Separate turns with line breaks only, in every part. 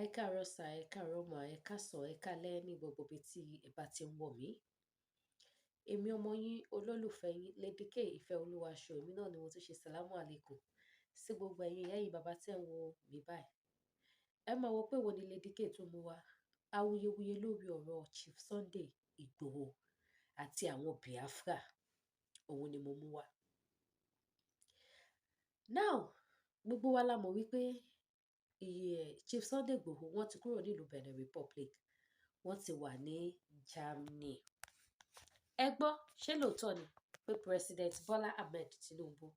Ẹ káàárọ̀ sà, ẹ káàárọ̀ mà, ẹ káàsán, ẹ káalẹ́ ní gbogbo ibi tí ẹ bá ti ń wò mí. Èmi ọmọ yín, olólùfẹ́ yín, Lady K ìfẹ́ olúwa ṣọ, èmi náà ni mo tún ṣe sàlámù àlékùm sí gbogbo ẹ̀yin ìyá yìí bàbá tẹ̀ ń wo mi báyìí. Ẹ máa wọ pé wo ni Lady K tún mú wá. Awuyewuye lórí ọ̀rọ̀ Chief Sunday Igboho àti àwọn Biafra. Òun ni mo mú wá. Now, gbogbo wa la mọ̀ wípé Chief Sunday Igboho wọ́n ti kúrò nílùú Benin Republic, wọ́n ti wà ní Germany. Ẹ gbọ́, ṣé lóòótọ́ ni pé President Bola Ahmed Tinubu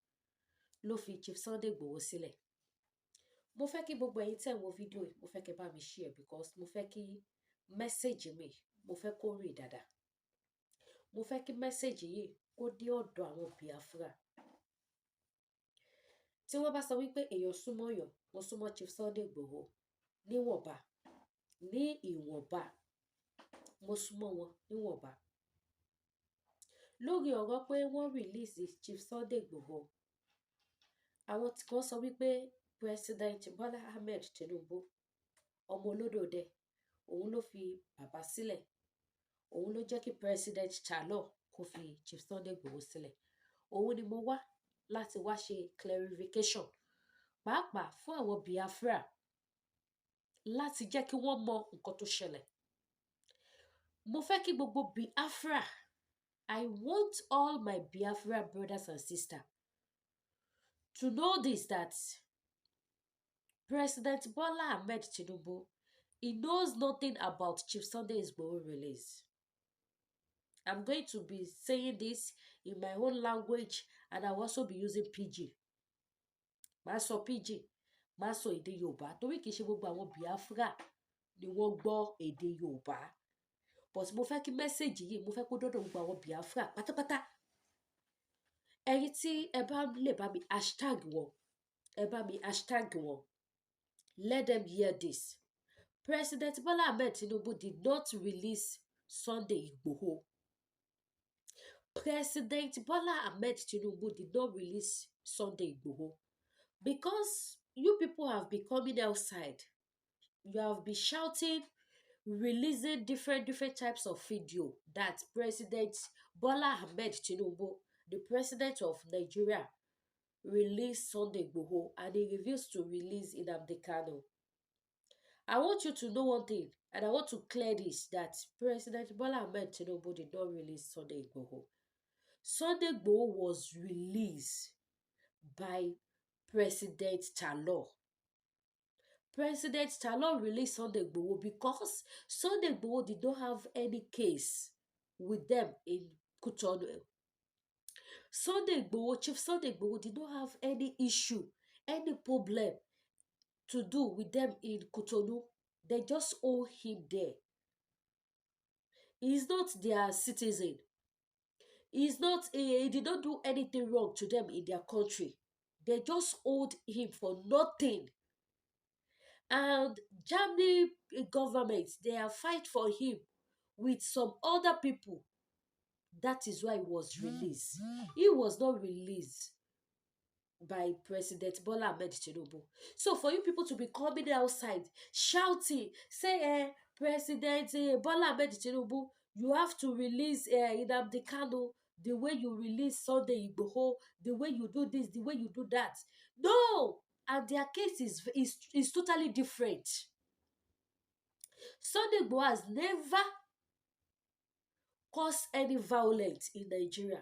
ló fi Chief Sunday Igboho sílẹ̀? Mo fẹ́ kí gbogbo ẹ̀yin tẹ́ ń wo fídíò yìí, mo fẹ́ kí ẹ bá mi share because mo fẹ́ kí mẹ́sẹ̀gì mi, mo fẹ́ kó rìn dáadáa. Mo fẹ́ kí mẹ́sẹ̀gì yìí kó dé ọ̀dọ̀ àwọn Biafra. Tí wọ́n bá sọ wípé èèyàn súnmọ́ yàn, wọ́n súnmọ́ Chief Sunday Igboho níwọ̀nba, ní ìwọ̀nba, mo súnmọ́ wọn níwọ̀nba. Lórí ọ̀rọ̀ pé wọ́n release Chief Sunday Igboho, àwọn kan sọ wípé President Bola Ahmed Tinubu, ọmọ olódòdẹ, òun ló fi bàbá sílẹ̀. Òun ló jẹ́ kí President Chalor kó fi Chief Sunday Igboho sílẹ̀. Òun ni mo wá láti wá ṣe clarification, pàápàá fún àwọn Biafra, láti jẹ́ kí wọ́n mọ nǹkan tó ṣẹlẹ̀. Mo fẹ́ kí gbogbo Biafra, I want all my Biafra brothers and sisters to know this, that President Bola Ahmed Tinubu, he knows nothing about Chief Sunday Igboho release. I'm going to be saying this in my own language, and I'll also be using PG. Màá sọ PG, màá sọ èdè Yorùbá, torí kìí ṣe gbogbo àwọn Biafra ni wọ́n gbọ́ èdè Yorùbá. But mo fẹ́ kí mẹ́sẹ̀gì yìí, mo fẹ́ kó dọ́dọ̀ gbogbo àwọn Biafra pátápátá. Ẹ̀yin tí ẹ bá lè bá mi hashtag wọn, ẹ bá mi hashtag wọn. Let them hear this. President Bola Ahmed Tinubu did not release Sunday Igboho. President Bola Ahmed Tinubu did not release Sunday Igboho because you people have been coming outside. You have been shouting, releasing different types of video that President Bola Ahmed Tinubu, the president of Nigeria, released Sunday Igboho, and he refused to release Nnamdi Kanu. I want you to know one thing, and I want to clear this, that President Bola Ahmed Tinubu did not release Sunday Igboho. Sunday Igboho was released by President Chalor. President Chalor released Sunday Igboho because Sunday Igboho did not have any case with them in Cotonou. Sunday Igboho, Chief Sunday Igboho did not have any issue, any problem to do with them in Cotonou. They just owe him there. He is not their citizen. He did not do anything wrong to them in their country. They just owed him for nothing. And Germany government, they are fight for him with some other people. That is why he was released. He was not released by President Bola Ahmed Tinubu. So for you people to be coming outside, shouting, say, President Bola Ahmed Tinubu, you have to release Nnamdi Kanu the way you release Sunday Igboho, the way you do this, the way you do that. No! And their case is totally different. Sunday Igboho has never caused any violence in Nigeria.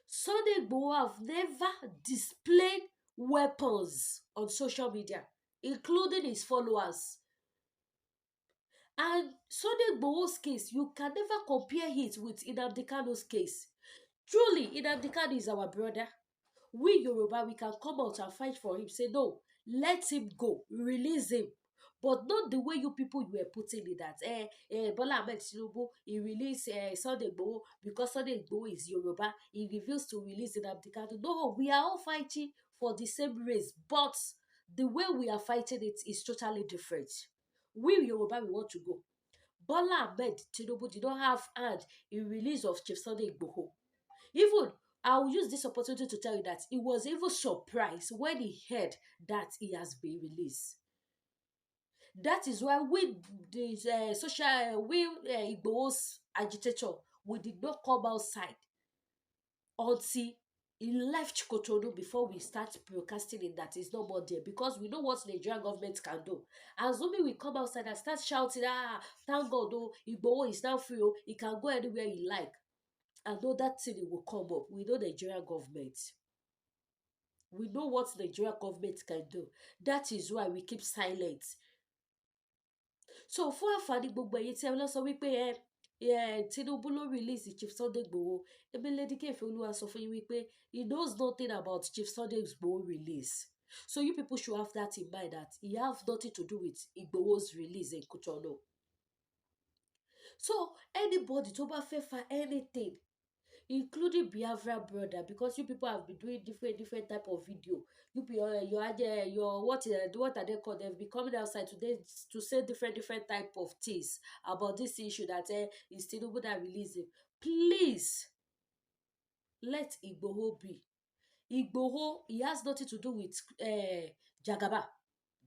Sunday Igboho have never displayed weapons on social media, including his followers. And Sunday Igboho's case, you can never compare it with Nnamdi Kanu's case. Truly, Nnamdi Kanu is our brother. We Yoruba, we can come out and fight for him. Say, no, let him go, release him. But not the way you people were putting it, that Bola Ahmed Tinubu, he released Sunday Igboho because Sunday Igboho is Yoruba. He refused to release Nnamdi Kanu. No, we are all fighting for the same race, but the way we are fighting it is totally different. We Yoruba, we want to go. Bola Ahmed Tinubu did not have hand in release of Chief Sunday Igboho. Even, I will use this opportunity to tell you that he was even surprised when he heard that he has been released. That is why we, the Igbo's agitator, we did not come outside until he left Cotonou before we start broadcasting it that is no more there, because we know what the Nigerian government can do. Assuming we come outside and start shouting, thank God, oh, Igboho is now free, oh, he can go anywhere he like. And know that thing will come up. We know the Nigerian government. We know what the Nigerian government can do. That is why we keep silent. So fún àǹfààní gbogbo ẹ̀yin tí ẹ lọ sọ wípé Tinubu ló release Chief Sunday Igboho, ebi Lady Kefe Olúwa sọ fún yín wípé he knows nothing about Chief Sunday Igboho release. So you people should have that in mind, that he have nothing to do with Igboho's release in Cotonou. So anybody tó bá fẹ́ fa anything, including Biafra brother, because you people have been doing different type of video. You be your what are they called? They've been coming outside today to say different type of things about this issue that is Tinubu that release him. Please let Igboho be. Igboho, he has nothing to do with Jagaba.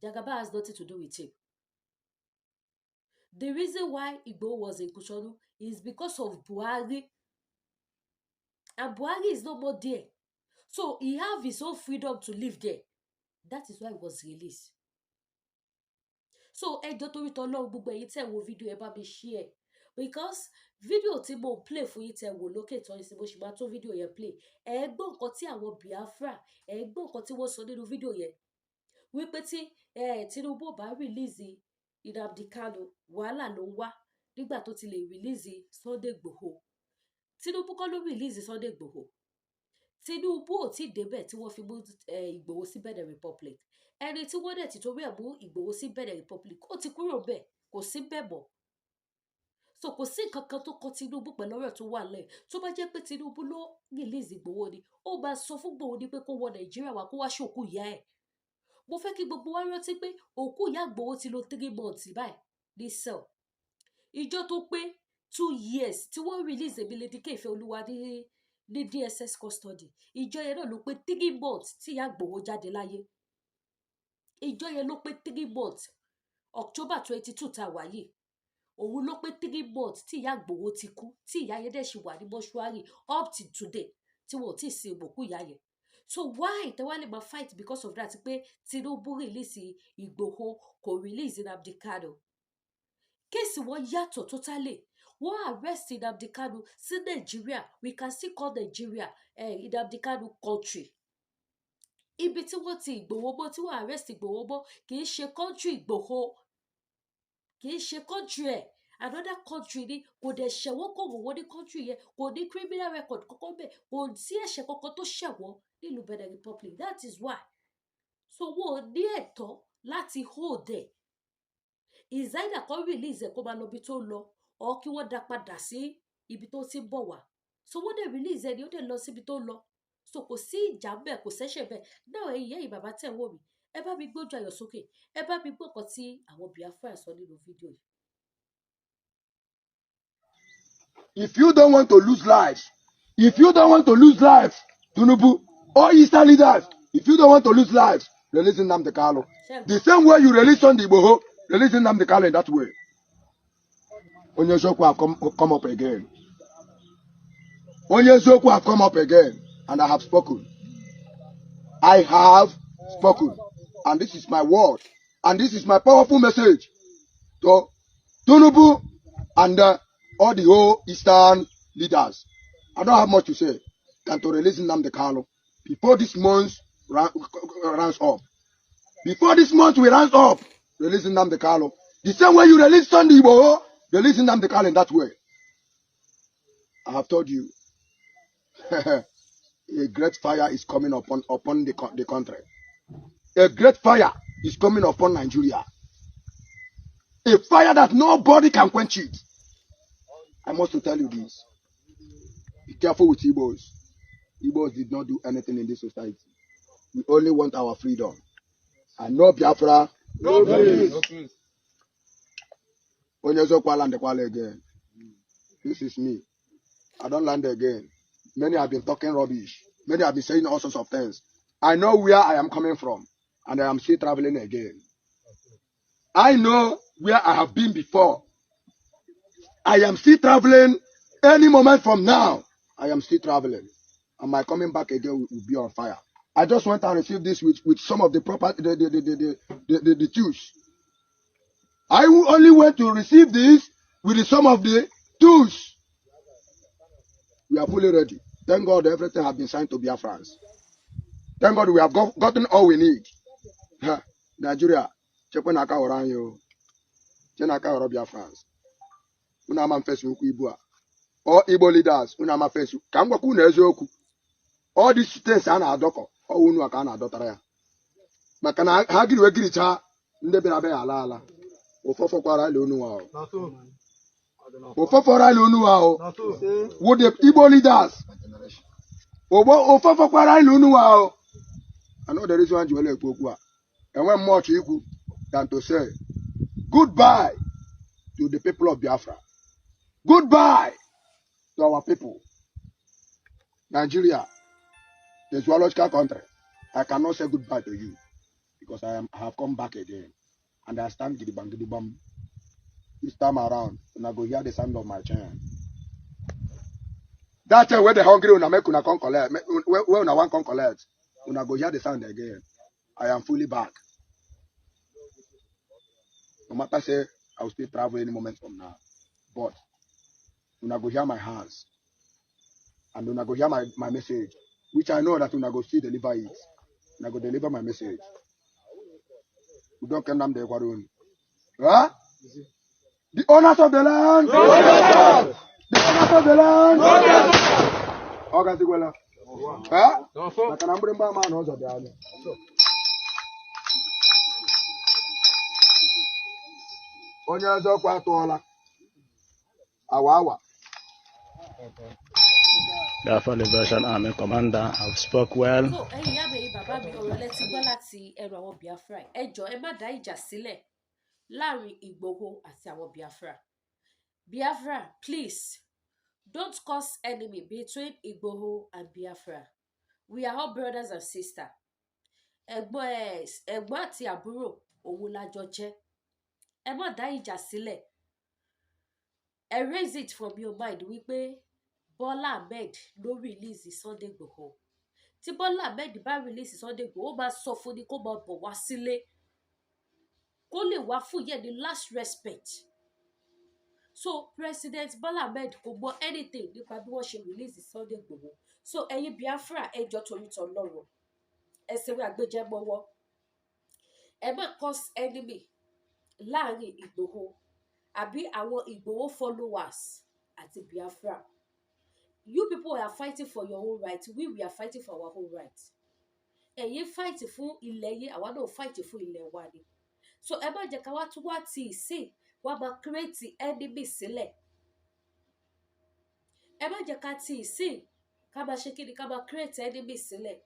Jagaba has nothing to do with him. The reason why Igboho was in Cotonou is because of Buhari. And Buhari is no more there. So he have his own freedom to live there. That is why he was released. So ẹjọ́ torí t'Ọlọ́run gbogbo ẹ̀yin tẹ́ wo fídíò ẹ bá mi share. Because fídíò tí mo play fún yín tẹ́ wò lókè tán ní sí mo ṣì máa tó fídíò yẹn play. Ẹ gbọ́ nǹkan tí àwọn Biafra, ẹ gbọ́ nǹkan tí wọ́n sọ nínú fídíò yẹn. Wípé tí Tinubu bá release Nnamdi Kanu, wàhálà ló ń wá nígbà tó ti lè release Sunday Igboho. Tinubu kọ́ ló release Sunday Igboho. Tinubu ò tí débẹ̀ tí wọ́n fi mú Ìgbòho sí Benin Republic. Ẹni tí wọ́n dẹ̀ ti torí ẹ̀ mú Ìgbòho sí Benin Republic ó ti kúrò bẹ́ẹ̀, kò sí bẹ́ẹ̀ mọ́. So kò sí nǹkan kan tó kọ Tinubu pẹ̀lú ọ̀rọ̀ tó wà lẹ̀. Tó bá jẹ́ pé Tinubu ló release Ìgbòho ni, ó máa sọ fún Ìgbòho ní pé kó wọ Nàìjíríà wá kó wá ṣòkú ìyá ẹ̀. Mo fẹ́ kí gbogbo wa rántí pé òkú ìyá Ìgbòho ti lò 3 months báyìí ní cell. Ìjọ tó pé 2 years tí wọ́n release èmi Lady Kefe Olúwa ní DSS custody, ìjọ yẹn náà ló pé 3 months tí ìyá Ìgbòho jáde láyé. Ìjọ yẹn ló pé 3 months, October 22 tá wà yìí, òun ló pé 3 months tí ìyá Ìgbòho ti kú, tí ìyá yẹn dẹ̀ ṣì wà ní mọ́ṣúárì up to today tí wọn ò tí ì sin òkú ìyá yẹn. So why tẹ́wá lè máa fight because of that pé Tinubu release Ìgbòho kò release Nnamdi Kanu? Kéèsì wọn yàtọ̀ totally. Wọ́n arrest Nnamdi Kanu sí Nigeria. We can still call Nigeria Nnamdi Kanu country. Ibi tí wọ́n ti Ìgbòho mọ́, tí wọ́n arrest Ìgbòho mọ́, kì í ṣe country Ìgbòho. Kì í ṣe country ẹ̀. Another country ni, kò dẹ̀ ṣẹ̀wọ́n kò wọ́n ní country yẹn, kò ní criminal record kankan bẹ́ẹ̀, kò sí ẹ̀ṣẹ̀ kankan tó ṣẹ̀wọ́n nílùú Benin Republic. That is why. So wọ́n ò ní ẹ̀tọ́ láti hold ẹ̀. Is either kó release ẹ̀ kó máa lọ ibi tó lọ, or kí wọ́n dá padà sí ibi tó ti ń bọ̀ wá. So wọ́n dẹ̀ release ẹ̀ ni ó dẹ̀ lọ síbi tó lọ. So kò sí ìjà bẹ́ẹ̀, kò sẹ́ṣẹ̀ bẹ́ẹ̀. Náà ẹ̀yin bàbá tẹ̀ wò mí, ẹ bá mi gbójú ayọ̀ sókè, ẹ bá mi gbọ́ nǹkan tí àwọn Biafra sọ nínú fídíò yìí.
If you don't want to lose lives, Tinubu, all Eastern leaders, if you don't want to lose lives, release Nnamdi Kanu. The same way you release Sunday Igboho, release Nnamdi Kanu in that way. Onyezoku have come up again. Onyezoku have come up again, and I have spoken. I have spoken, and this is my word, and this is my powerful message to Tinubu and all the whole Eastern leaders. I don't have much to say than to release Nnamdi Kanu before this month runs up. Before this month we runs up, release Nnamdi Kanu. The same way you release Sunday Igboho, release Nnamdi Kanu in that way. I have told you, a great fire is coming upon the country. A great fire is coming upon Nigeria. A fire that nobody can quench it. I must tell you this. Be careful with Igbos. Igbos did not do anything in this society. We only want our freedom. And no Biafra, no peace. Onyezoku land again. This is me. I don't land again. Many have been talking rubbish. Many have been saying all sorts of things. I know where I am coming from. And I am still traveling again. I know where I have been before. I am still traveling any moment from now. I am still traveling. And my coming back again will be on fire. I just went and received this with some of the proper the tools. I will only went to receive this with some of the tools. We are fully ready. Thank God everything has been signed to Biafrans. Thank God we have gotten all we need. Nigeria, Chekwenaka Oranyo, Chenaka Oro Biafrans. Unama face Ibua. All Igbo leaders, Unama face. Kamwaku Nezoku. All these things are not doko. All Unuaka Dotara. Makana Hagi Wegiricha, Ndeberabe Alala. Ofofokara Lunuao. Ofofora Lunuao. Would the Igbo leaders? Ofofokara Lunuao. I know there is one Juele Kukua. And when much equal than to say goodbye to the people of Biafra. Goodbye to our people. Nigeria, the zoological country. I cannot say goodbye to you because I have come back again. And I stand gidibam. This time around, and I go hear the sound of my chain. That's where the hungry una make una come collect. Where una want come collect, una go hear the sound again. I am fully back. No matter say I will still travel any moment from now. But una go hear my hands. And una go hear my message. Which I know that una go still deliver it. Una go deliver my message. We don't condemn the Ecuadorian. Huh? The owners of the land. The owners of the land. August Iguela. Huh? I can bring my man also there. Onye ọzọ kwa atụọla. Awa.
Biafra Liberation Army Commander have spoke well.
So ẹ̀yin yá mi bàbá mi ọ̀rọ̀ lẹ ti gbọ́ láti ẹnu àwọn Biafra. Ẹ jọ̀ọ́ ẹ má dá ìjà sílẹ̀ láàrin Igboho àti àwọn Biafra. Biafra, please don't cause enemy between Igboho and Biafra. We are all brothers and sisters. Ẹ̀gbọ́n àti àbúrò òun la jọ jẹ́. Ẹ má dá ìjà sílẹ̀. Erase it from your mind wípé Bọ́lá Ahmed ló release Sunday Igboho. Tí Bọ́lá Ahmed bá release Sunday Igboho, ó máa sọ fún ni kó máa bọ̀ wá sílé. Kó lè wá fún yẹn ní last respect. So President Bọ́lá Ahmed kò gbọ́ anything nípa bí wọ́n ṣe release Sunday Igboho. So ẹ̀yin Biafra ẹ jọ̀ọ́ torí t'Ọlọ́run. Ẹ ṣe wí àgbéjẹ́ mọ́wọ́. Ẹ má cause enemy láàrin Igboho àbí àwọn Igboho followers àti Biafra. You people are fighting for your own right. We are fighting for our own right. Ẹ̀yin fight fún ilẹ̀ yín, àwa náà fight fún ilẹ̀ wa ni. So ẹ má jẹ́ ká wá tún wá ti ìsìn wá máa create enemy sílẹ̀. Ẹ má jẹ́ ká ti ìsìn ká máa ṣe kí ni ká máa create enemy sílẹ̀.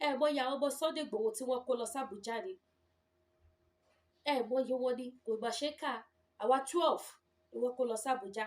Ẹ mọ iye àwọn ọmọ Sunday Igboho tí wọ́n kó lọ sí Abuja ni. Ẹ mọ iye wọn ni kò má ṣe ká àwa 12 ni wọ́n kó lọ sí Abuja.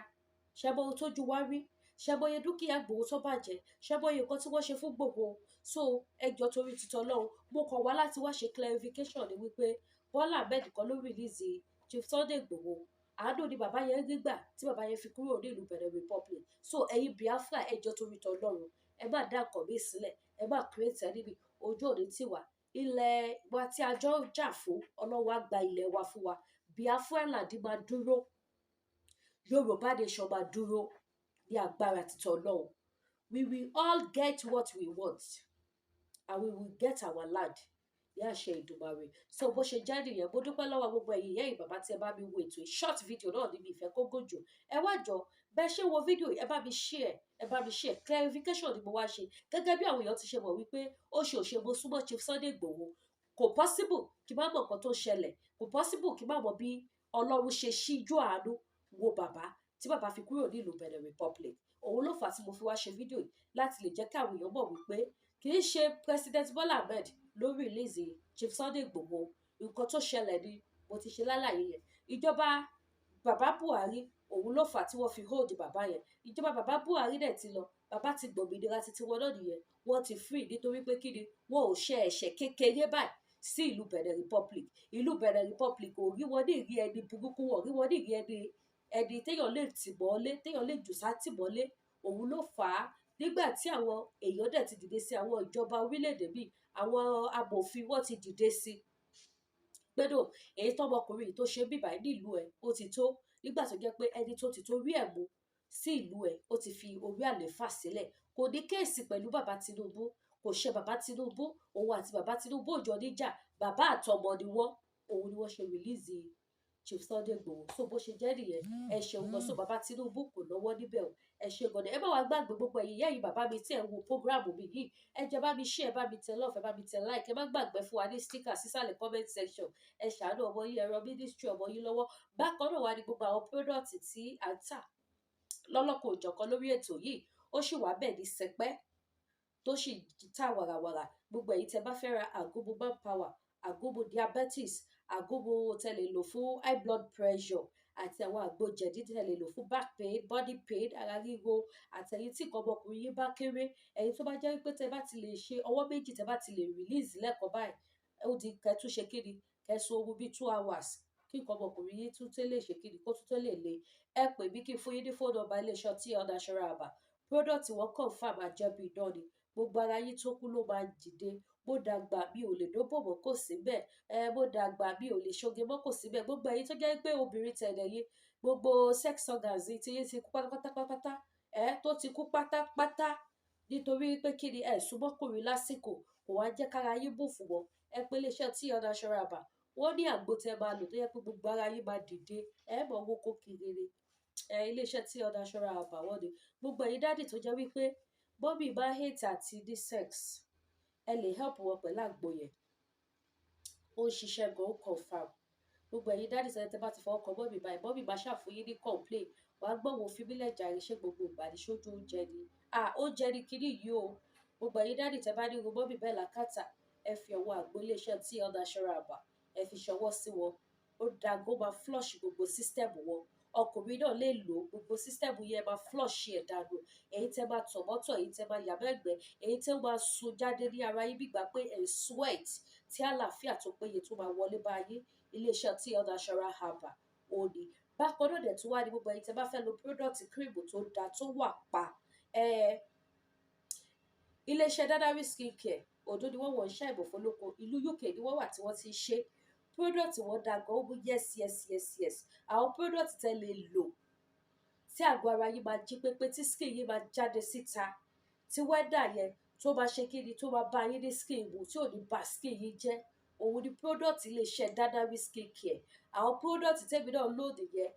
Ṣé mọ ohun tójú wá rí? Ṣé mọ iye dúkìá Igboho tó bàjẹ́? Ṣé mọ iye nǹkan tí wọ́n ṣe fún Igboho? So ẹjọ́ torí títọ́ lọ́hùn mo kàn wá láti wá ṣe clarification ni wípé Bọ́lá Ahmed kan ló release Chief Sunday Igboho. Àánú ni bàbá yẹn gbígbà tí bàbá yẹn fi kúrò ní ìlú Benin Republic. So ẹ̀yin Biafra ẹjọ́ torí tọ́ lọ́rùn ẹ má dá nǹkan mi sílẹ̀ ẹ má create enemy ojú òní tiwa ilẹ̀ wa tí a jọ ń jà fún Ọlọ́run á gba ilẹ̀ wa fún wa. Biafra land máa dúró. Yorùbá nation máa dúró ní agbára títọ́ Ọlọ́run. We will all get what we want and we will get our land ní àṣẹ Ìdùmarè. So bó ṣe jẹ́ nìyẹn mo dúpẹ́ lọ́wọ́ gbogbo ẹ̀yin ìyá yìí bàbá tí ẹ bá mi wo ètò short video náà níbi ìfẹ́ kó gòjò. Ẹ wá jọ bẹ́ẹ̀ ṣe wo fídíò ẹ bá mi share clarification ni mo wá ṣe gẹ́gẹ́ bí àwọn èèyàn ti ṣe mọ̀ wípé ó ṣe òṣè mo súnmọ́ Chief Sunday Igboho. Kò possible kí n má mọ̀ nǹkan tó ṣẹlẹ̀. Kò possible kí n má mọ̀ bí Ọlọ́run ṣe ṣíjú àánú wo bàbá tí bàbá fi kúrò ní ìlú Benin Republic. Òun ló fà á tí mo fi wá ṣe fídíò yìí láti lè jẹ́ kí àwọn èèyàn mọ̀ wípé kì í ṣe President Bọ́lá Ahmed ló release Chief Sunday Igboho. Nǹkan tó ṣẹlẹ̀ ni mo ti ṣe lálàyé yẹn. Ìjọba bàbá Buhari òun ló fà á tí wọ́n fi hold bàbá yẹn. Ìjọba bàbá Buhari dẹ̀ ti lọ bàbá ti gbòmìnira títí wọn náà nìyẹn. Wọ́n ti free nítorí pé kí ni wọn ò ṣe ẹ̀ṣẹ̀ kékeré báyìí sí ìlú Benin Republic. Ìlú Benin Republic ò rí wọn ní ìrí ẹni burúkú, wọn rí wọn ní ìrí ẹni téèyàn lè tì mọ́lé, téèyàn lè jù sátìmọ́lé. Òun ló fà á nígbà tí àwọn èèyàn dẹ̀ ti dìde sí, àwọn ìjọba orílẹ̀-èdè míì, àwọn amòfin wọ́n ti dìde sí gbẹ́dọ̀ èyí tọmọkùnrin tó ṣe bíbá nílùú ẹ̀ ó ti tó, nígbà tó jẹ́ pé ẹni tó ti torí ẹ̀ mú sí ìlú ẹ̀ ó ti fi orí àlééfà sílẹ̀. Kò ní kéèsì pẹ̀lú bàbá Tinubu, kò ṣe bàbá Tinubu, òun àti bàbá Tinubu ò jọ níjà, bàbá àtọmọ ni wọ́n. Òun ni wọ́n ṣe rìlíìsì Chief Sunday Igboho. So bó ṣe jẹ́ nìyẹn, ẹ ṣeun gan. So bàbá Tinubu kò lọ́wọ́ níbẹ̀ o, ẹ ṣe gan ni. Ẹ má wá gbàgbé gbogbo ẹ̀yin ìyá yìí bàbá mi tí ẹ ń wo prógráàmù mi yìí, ẹ jẹ́ bá mi share, ẹ bá mi tẹ love, ẹ bá mi tẹ like, ẹ má gbàgbé fún wa ní sticker sísàlẹ̀ comment section. Ẹ ṣàánú ọmọ yín, ẹ ran ministry ọmọ yín lọ́wọ́. Bákan náà wá ní gbogbo àwọn product tí à ń tà lọ́lọ́kan òjọ̀kan lórí ètò yìí, ó sì wà bẹ́ẹ̀ ní sẹpẹ́ tó sì tà wàràwàrà. Gbogbo ẹ̀yin tẹ bá fẹ́ ra àgúnmu manpower, àgúnmu diabetes, àgúnmu tẹ lè lò fún high blood pressure, àti àwọn àgbo jẹ̀dí tẹ lè lò fún back pain, body pain, ara ríro, àtẹ̀yìn tí nǹkan ọmọkùnrin yín bá kéré, ẹ̀yin tó bá jẹ́ pé tẹ bá ti lè ṣe ọwọ́ méjì, tẹ bá ti lè release lẹ́ẹ̀kan báyìí, ó di kẹtù ṣe kíni, kẹsùn oorun bíi 2 hours kí nǹkan ọmọkùnrin yín tún tẹ́lẹ̀ ṣe kíni, kó tún tẹ́lẹ̀ le. Ẹ pè mí kí n fún yín ní phone number iléeṣẹ́ tí ọ̀dà ṣọ́ra àbà. Product wọn confirm àjẹbí idán ni. Gbogbo ara yín tó kú ló máa dìde. Mo dàgbà mi ò lè dóbò mọ́ kò sí bẹ́ẹ̀. Mo dàgbà mi ò lè ṣoge mọ́ kò sí bẹ́ẹ̀. Gbogbo ẹ̀yin tó jẹ́ pé obìnrin tẹ̀lé yín, gbogbo sex organs tí yín ti kú pátápátá, tó ti kú pátápátá nítorí pé kí ni ẹ súnmọ́kùnrin lásìkò, kò wá jẹ́ kára yín bù fún wọn. Ẹ pé iléeṣẹ́ tí ọ̀dà ṣọ́ra àbà. Wọ́n ní àgbo tẹ máa lò tó yẹ pé gbogbo ara yín máa dìde. Ẹ mọ̀ owó kó kiri ni. Iléeṣẹ́ tí ọ̀dà ṣọ́ra àbà wọ́n ni. Gbogbo ẹ̀yin dádì tó jẹ́ wípé bọ́bí bá hate àti ní sex, ẹ lè help wọn pẹ̀lú àgbo yẹn. Ó ń ṣiṣẹ́ gan, ó confirm. Gbogbo ẹ̀yin dádì sẹ́yìn tẹ bá ti fọwọ́ kan bọ́bí báyìí, bọ́bí bá ṣàfùyín ní complain, wàá gbọ́ wọn fi mílẹ̀ jàre ṣé gbogbo ìgbà ní ṣojú oúnjẹ ni. Oúnjẹ ni kíní yìí o. Gbogbo ẹ̀yin dádì tẹ bá ní irun bọ́bí bẹ́ẹ̀ lákàtà, ẹ fi ọwọ́ àgbo iléeṣẹ́ tí ọ̀dà ṣọ́ra àbà, ẹ fi ṣọwọ́ sí wọn. Ó dàgbò máa flush gbogbo system wọn. Ọkùnrin náà lè lò gbogbo system yẹn máa flush ẹ̀ dànù. Èyí tẹ máa tọ̀ mọ́tọ̀, èyí tẹ máa yà mẹ́gbẹ́, èyí tẹ máa sun jáde ní ara yín bí ìgbà pé ẹ̀ sweat, tí àlàáfíà tó péye tó máa wọlé bá yín. Iléeṣẹ́ tí ọ̀dà ṣọ́ra àbà ò ní. Bákan náà dẹ̀ tún wá ní gbogbo ẹ̀yin tẹ bá fẹ́ lo product cream tó da tó wà pa. Iléeṣẹ́ Dadari skincare, Ondo ni wọ́n ṣá ìbòfó lóko, ìlú UK ni wọ́n wà tí wọ́n ti ń ṣe. Product wọn da gan, ó mú yes. Àwọn product tẹ lè lò tí àgọ́ ara yín máa jí pépé, tí skin yín máa jáde síta, tí weather yẹn tó máa ṣe kíni, tó máa bá yín ní skin mu, tí ò ní bà skin yín jẹ́. Òun ni product iléeṣẹ́ Dadari skincare. Àwọn product tẹ́mi náà lòdì yẹn.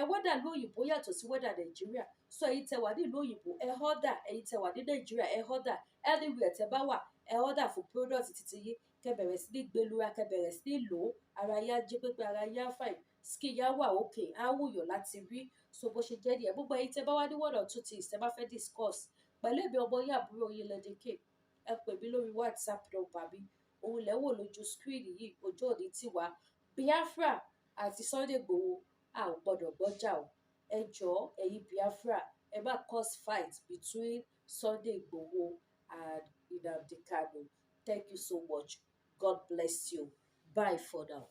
Weather lóyìnbó yàtọ̀ sí weather Nàìjíríà. So ẹ̀yin tẹ wà ní ìlú òyìnbó, ẹ order. Ẹ̀yin tẹ wà ní Nàìjíríà, ẹ order. Anywhere tẹ bá wà, ẹ order fún product titi yín. Kẹ́ bẹ̀rẹ̀ sí ní gbẹlura, kẹ́ bẹ̀rẹ̀ sí ní lò ó. Ara yín á jí pépé, ara yín á fine, skin yín á wà okay, á wùyàn láti rí. So bó ṣe jẹ́ nìyẹn. Gbogbo ẹ̀yin tẹ bá wá ní 1 or 2 things tẹ bá fẹ́ discuss pẹ̀lú èmi ọmọ yín àbúrò yín Lédèké, ẹ pè mí lórí WhatsApp number mi. Òun lẹ́ wò lójú screen yìí, ojú òní tiwa. Biafra àti Sunday Igboho, a ò gbọdọ̀ gbọ́jà o. Ẹ jọ̀ọ́ ẹ̀yin Biafra, ẹ má cause fight between Sunday Igboho and Nnamdi Kanu. Thank you so much. God bless you. Bye for now.